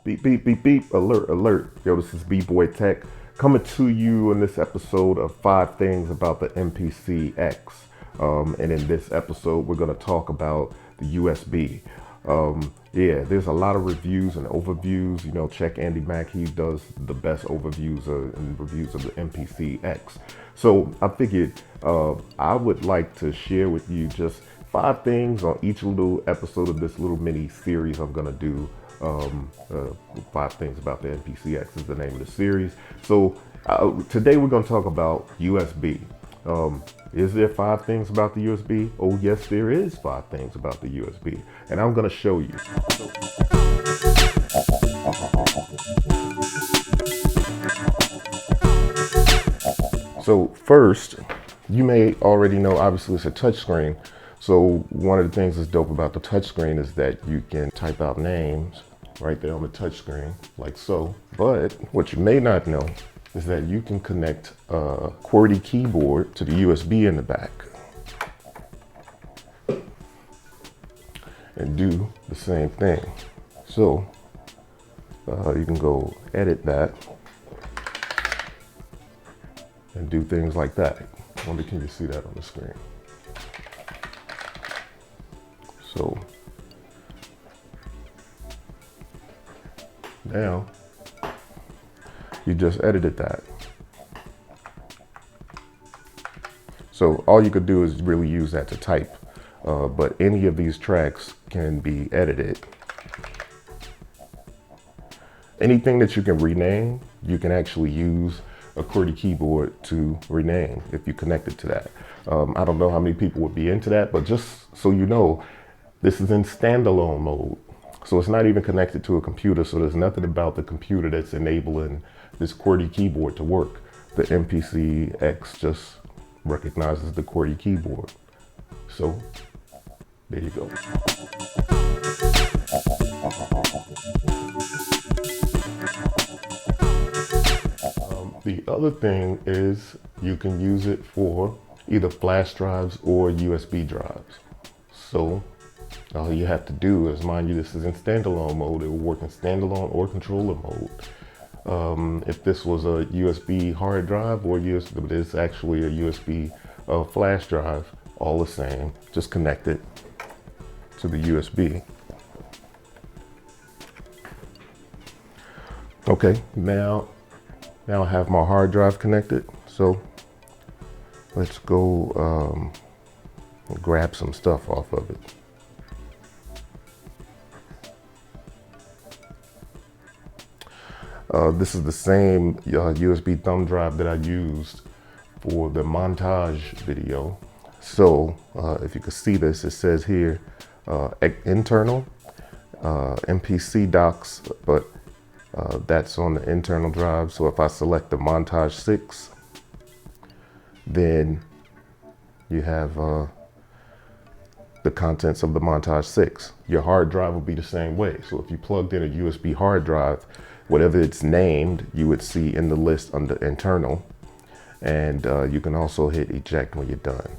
Beep, beep, beep, beep, alert, alert. Yo, this is B-Boy Tech coming to you in this episode of 5 Things About the MPC X. And in this episode, we're going to talk about the USB. Yeah, there's a lot of reviews and overviews. You know, check Andy Mack. He does the best overviews and reviews of the MPC X. So I figured I would like to share with you just 5 things on each little episode of this little mini series I'm going to do. 5 Things About the MPC X is the name of the series. So today we're going to talk about USB. Is there 5 things about the USB? Oh yes, there is 5 things about the USB, and I'm going to show you. So first, you may already know, obviously it's a touchscreen. So one of the things that's dope about the touchscreen is that you can type out names right there on the touchscreen, like so. But what you may not know is that you can connect a QWERTY keyboard to the USB in the back and do the same thing. So you can go edit that and do things like that. I wonder, can you see that on the screen? So now you just edited that. So all you could do is really use that to type, but any of these tracks can be edited. Anything that you can rename, you can actually use a QWERTY keyboard to rename if you connect it to that. I don't know how many people would be into that, but just so you know, this is in standalone mode. So it's not even connected to a computer. So there's nothing about the computer that's enabling this QWERTY keyboard to work. The MPC X just recognizes the QWERTY keyboard. So there you go. The other thing is you can use it for either flash drives or USB drives. So all you have to do is, mind you, this is in standalone mode. It will work in standalone or controller mode. If this was a USB hard drive or USB, but it's actually a USB flash drive, all the same, just connect it to the USB. Okay, now I have my hard drive connected. So let's go grab some stuff off of it. This is the same USB thumb drive that I used for the montage video. So if you can see this, it says here internal MPC docs, but that's on the internal drive. So if I select the montage 6, then you have the contents of the montage 6. Your hard drive will be the same way. So if you plugged in a USB hard drive, whatever it's named, you would see in the list under internal. And you can also hit eject when you're done,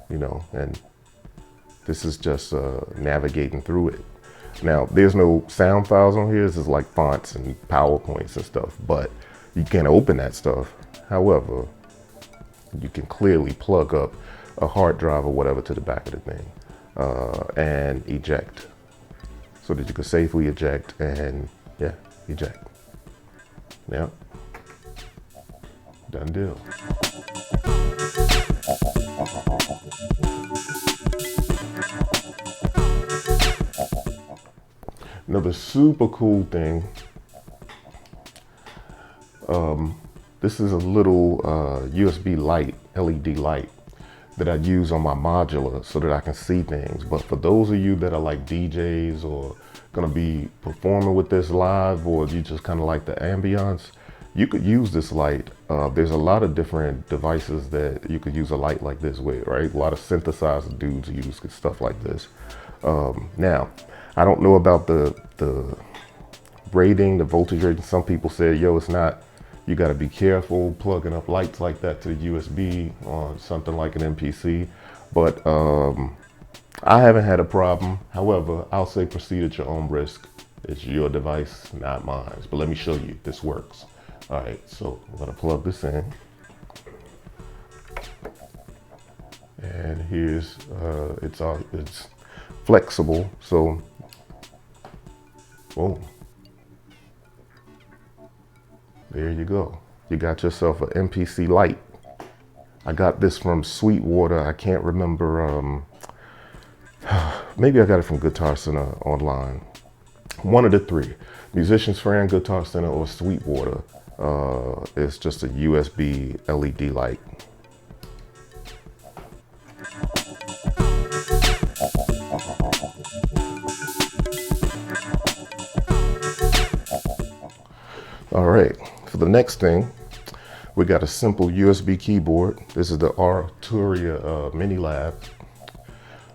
you know, and this is just navigating through it. Now, there's no sound files on here. This is like fonts and PowerPoints and stuff, but you can't open that stuff. However, you can clearly plug up a hard drive or whatever to the back of the thing and eject, so that you can safely eject and yeah, eject. Yeah, done deal. Another super cool thing, this is a little USB light, LED light that I use on my modular so that I can see things. But for those of you that are like DJs or gonna be performing with this live, or you just kind of like the ambiance, you could use this light. There's a lot of different devices that you could use a light like this with, right? A lot of synthesizer dudes use stuff like this. Now, I don't know about the rating, the voltage rating. Some people say, yo, it's not, you got to be careful plugging up lights like that to the USB on something like an MPC. But I haven't had a problem. However, I'll say proceed at your own risk. It's your device, not mine. But let me show you, this works. All right, so I'm gonna plug this in. And here's, it's flexible, so, boom. There you go. You got yourself an MPC Lite. I got this from Sweetwater. I can't remember, maybe I got it from Guitar Center online. One of the three. Musician's Friend, Guitar Center, or Sweetwater. It's just a USB LED light. All right, for the next thing, we got a simple USB keyboard. This is the Arturia Mini Lab.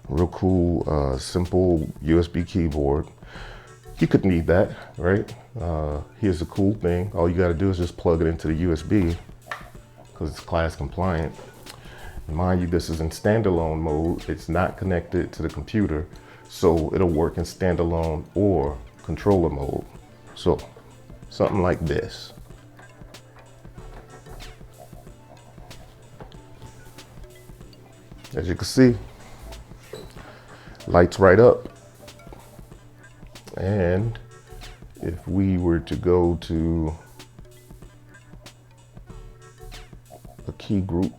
Real cool, simple USB keyboard. You could need that, right? Here's the cool thing. All you gotta do is just plug it into the USB because it's class compliant. Mind you, this is in standalone mode. It's not connected to the computer, so it'll work in standalone or controller mode. So something like this. As you can see, lights right up. And if we were to go to a key group,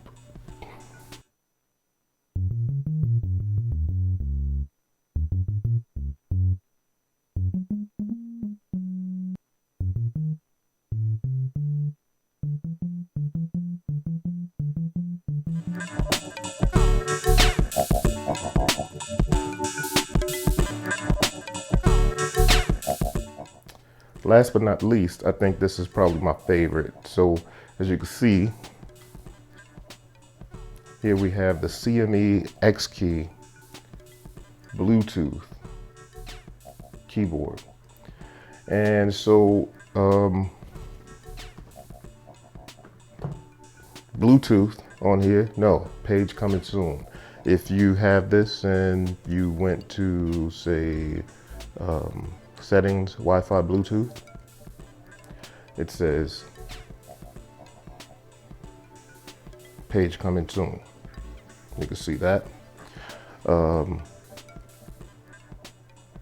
last but not least, I think this is probably my favorite. So as you can see, here we have the CME X Key Bluetooth keyboard. And so Bluetooth on here, no, page coming soon. If you have this and you went to, say, settings, Wi-Fi, Bluetooth, it says page coming soon. You can see that.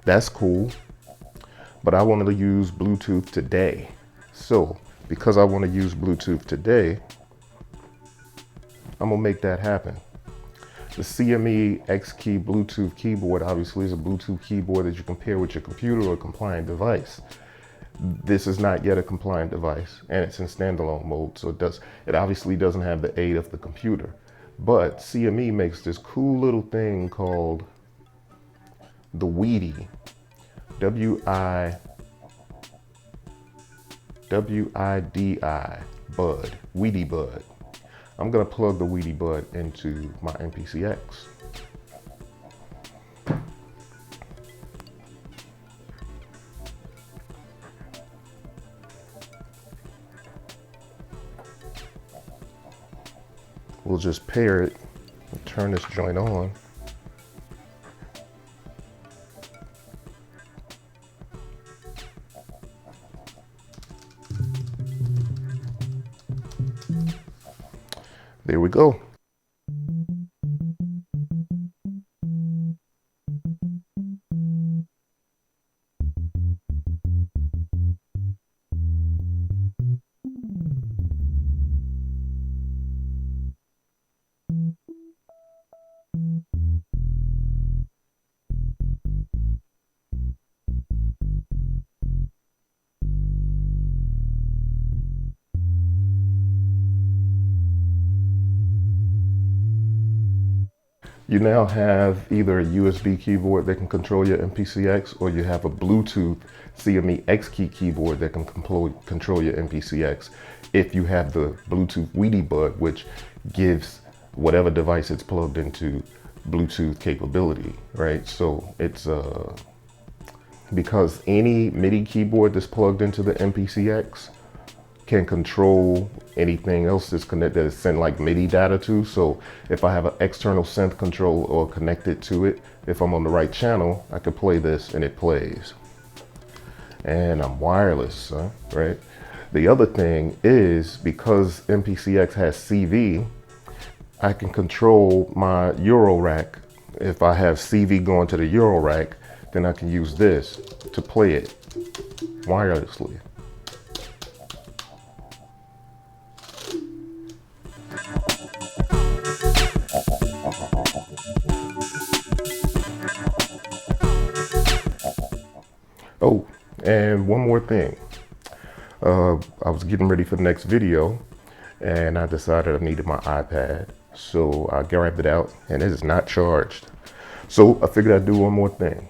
That's cool, but I wanted to use Bluetooth today. So because I want to use Bluetooth today, I'm gonna make that happen. The CME X Key Bluetooth keyboard obviously is a Bluetooth keyboard that you can pair with your computer or a compliant device. This is not yet a compliant device, and it's in standalone mode, so it obviously doesn't have the aid of the computer. But CME makes this cool little thing called the QWERTY, W-I-D-I, Bud, QWERTY Bud. I'm gonna plug the QWERTY Bud into my MPC X. We'll just pair it and turn this joint on. There we go. You now have either a USB keyboard that can control your MPC X, or you have a Bluetooth CME X Key keyboard that can control your MPC X. If you have the Bluetooth QWERTY Bud, which gives whatever device it's plugged into Bluetooth capability, right? So it's because any MIDI keyboard that's plugged into the MPC X can control anything else that's connected, that is sent like MIDI data to. So if I have an external synth control or connected to it, if I'm on the right channel, I can play this and it plays. And I'm wireless, right? The other thing is, because MPC X has CV, I can control my Euro rack. If I have CV going to the Euro rack, then I can use this to play it wirelessly. Oh, and one more thing. I was getting ready for the next video and I decided I needed my iPad. So I grabbed it out and it is not charged. So I figured I'd do one more thing.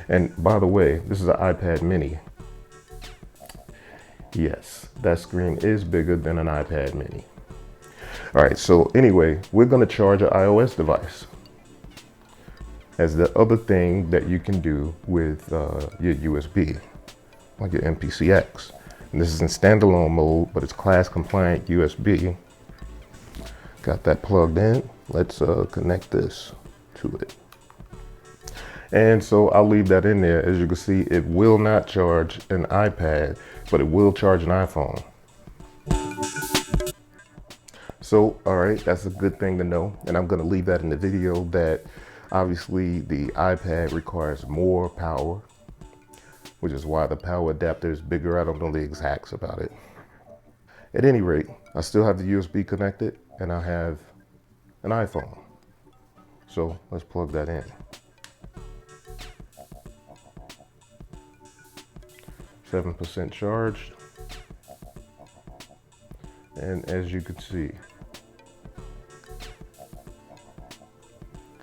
And by the way, this is an iPad mini. Yes, that screen is bigger than an iPad mini. All right, so anyway, we're gonna charge an iOS device as the other thing that you can do with your USB, like your MPC X. And this is in standalone mode, but it's class compliant USB. Got that plugged in. Let's connect this to it. And so I'll leave that in there. As you can see, it will not charge an iPad, but it will charge an iPhone. So, all right, that's a good thing to know. And I'm gonna leave that in the video that obviously the iPad requires more power, which is why the power adapter is bigger. I don't know the exacts about it. At any rate, I still have the USB connected and I have an iPhone. So let's plug that in. 7% charged. And as you can see,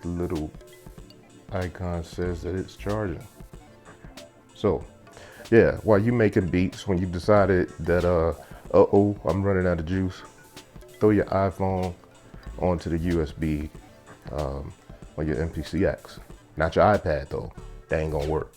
the little icon says that it's charging. So yeah, while you making beats, when you decided that uh-oh, I'm running out of juice, throw your iPhone onto the USB on your MPC X. Not your iPad though, that ain't gonna work.